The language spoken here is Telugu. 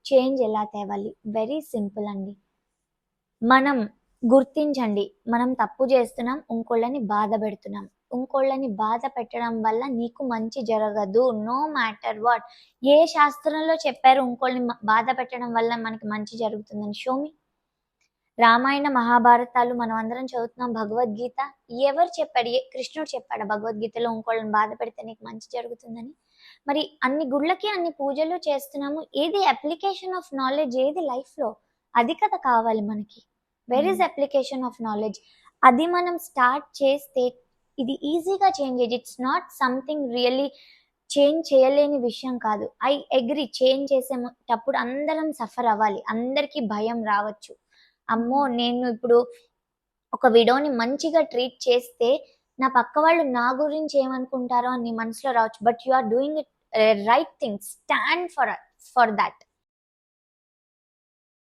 చేంజ్ ఎలా తేవాలి? వెరీ సింపుల్ అండి. మనం గుర్తించండి. మనం తప్పు చేస్తున్నాం. ఇంకోళ్ళని బాధ పెడుతున్నాం. ఇంకోళ్ళని బాధ పెట్టడం వల్ల నీకు మంచి జరగదు. No matter what. ఏ శాస్త్రంలో చెప్పారు ఇంకోళ్ళని బాధ పెట్టడం వల్ల మనకి మంచి జరుగుతుందని? Show me. రామాయణ, మహాభారతాలు మనం అందరం చదువుతున్నాం. భగవద్గీత ఎవరు చెప్పాడు? కృష్ణుడు చెప్పాడా భగవద్గీతలో ఇంకోళ్ళని బాధ పెడితే నీకు మంచి జరుగుతుందని? మరి అన్ని గుళ్ళకి అన్ని పూజలు చేస్తున్నాము. ఏది అప్లికేషన్ ఆఫ్ నాలెడ్జ్? ఏది లైఫ్‌లో? అది కదా కావాలి మనకి. Where is application of knowledge? అది మనం స్టార్ట్ చేస్తే ఇది ఈజీగా చేంజ్ అయ్యేది. It's not something really change చేయలేని విషయం కాదు. ఐ అగ్రీ, చేంజ్ చేసేటప్పుడు అందరం సఫర్ అవ్వాలి. అందరికీ భయం రావచ్చు. అమ్మో, నేను ఇప్పుడు ఒక విడోని మంచిగా ట్రీట్ చేస్తే నా పక్క వాళ్ళు నా గురించి ఏమనుకుంటారో అని నీ మనసులో రావచ్చు. But you are doing it right thing. Stand for that.